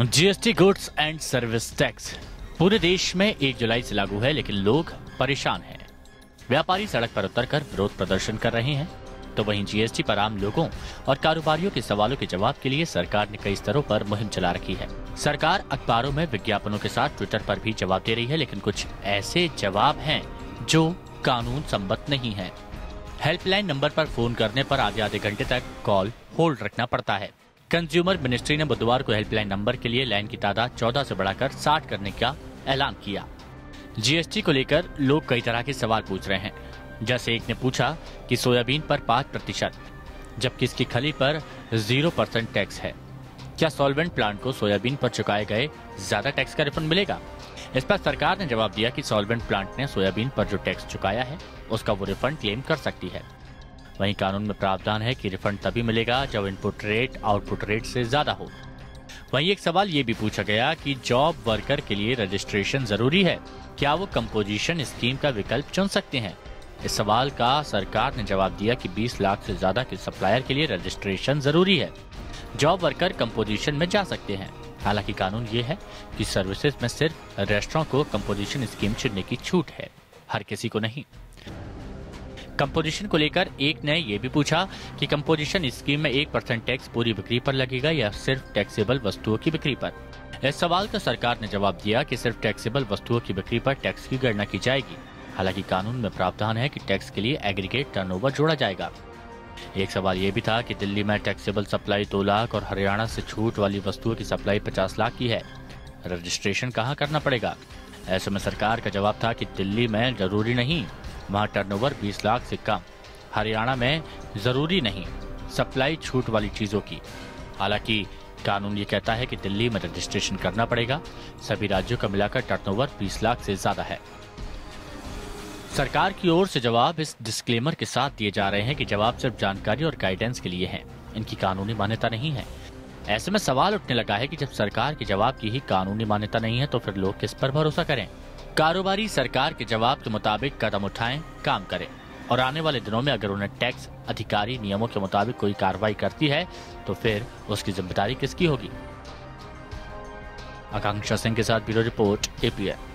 GST goods and service tax पूरे देश में 1 जुलाई से लागू है, लेकिन लोग परेशान हैं। व्यापारी सड़क पर उतरकर विरोध प्रदर्शन कर रहे हैं, तो वहीं जीएसटी पर आम लोगों और कारोबारियों के सवालों के जवाब के लिए सरकार ने कई स्तरों पर मुहिम चला रखी है। सरकार अखबारों में विज्ञापनों के साथ ट्विटर पर भी जवाब दे रही है, लेकिन कुछ ऐसे जवाब हैं जो कानून सम्मत नहीं है। हेल्पलाइन नंबर पर फोन करने पर आधे घंटे तक कॉल होल्ड रखना पड़ता है। कंज्यूमर मिनिस्ट्री ने बुधवार को हेल्पलाइन नंबर के लिए लाइन की तादाद 14 से बढ़ाकर 60 करने का ऐलान किया। जीएसटी को लेकर लोग कई तरह के सवाल पूछ रहे हैं। जैसे एक ने पूछा कि सोयाबीन पर 5%, जबकि इसकी खली पर 0% टैक्स है। क्या सॉल्वेंट प्लांट को सोयाबीन पर चुकाए गए ज्यादा टैक्स का रिफंड मिलेगा? इस पर सरकार ने जवाब दिया कि सॉल्वेंट प्लांट ने सोयाबीन पर जो टैक्स चुकाया है उसका वो रिफंड क्लेम कर सकती है। वहीं कानून में प्रावधान है कि रिफंड तभी मिलेगा जब इनपुट रेट आउटपुट रेट से ज्यादा हो। वहीं एक सवाल ये भी पूछा गया कि जॉब वर्कर के लिए रजिस्ट्रेशन जरूरी है, क्या वो कंपोजिशन स्कीम का विकल्प चुन सकते हैं? इस सवाल का सरकार ने जवाब दिया कि 20 लाख से ज्यादा के सप्लायर के लिए रजिस्ट्रेशन जरूरी है। जॉब वर्कर कंपोजिशन में जा सकते हैं। हालांकि कानून ये है कि सर्विसेज में सिर्फ रेस्टोरेंट को कंपोजिशन स्कीम चुनने की छूट है, हर किसी को नहीं। कंपोजिशन को लेकर एक ने यह भी पूछा कि कंपोजिशन स्कीम में 1% टैक्स पूरी बिक्री पर लगेगा या सिर्फ टैक्सेबल वस्तुओं की बिक्री पर। इस सवाल का सरकार ने जवाब दिया कि सिर्फ टैक्सेबल वस्तुओं की बिक्री पर टैक्स की गणना की जाएगी। हालांकि कानून में प्रावधान है कि टैक्स के लिए एग्रीगेट टर्नओवर जोड़ा जाएगा। एक सवाल ये भी था कि दिल्ली में टैक्सेबल सप्लाई 2 लाख और हरियाणा से छूट वाली वस्तुओं की सप्लाई 50 लाख की है, रजिस्ट्रेशन कहाँ करना पड़ेगा? ऐसे में सरकार का जवाब था कि दिल्ली में जरूरी नहीं, वहाँ टर्नओवर 20 लाख से कम, हरियाणा में जरूरी नहीं सप्लाई छूट वाली चीजों की। हालांकि कानून ये कहता है कि दिल्ली में रजिस्ट्रेशन करना पड़ेगा। सभी राज्यों का मिलाकर टर्नओवर 20 लाख से ज्यादा है। सरकार की ओर से जवाब इस डिस्क्लेमर के साथ दिए जा रहे हैं कि जवाब सिर्फ जानकारी और गाइडेंस के लिए हैं, इनकी कानूनी मान्यता नहीं है। ऐसे में सवाल उठने लगा है कि जब सरकार के जवाब की ही कानूनी मान्यता नहीं है तो फिर लोग किस पर भरोसा करें? कारोबारी सरकार के जवाब के मुताबिक कदम उठाएं, काम करें, और आने वाले दिनों में अगर उन्हें टैक्स अधिकारी नियमों के मुताबिक कोई कार्रवाई करती है तो फिर उसकी जिम्मेदारी किसकी होगी? आकांक्षा सिंह के साथ ब्यूरो रिपोर्ट, APN।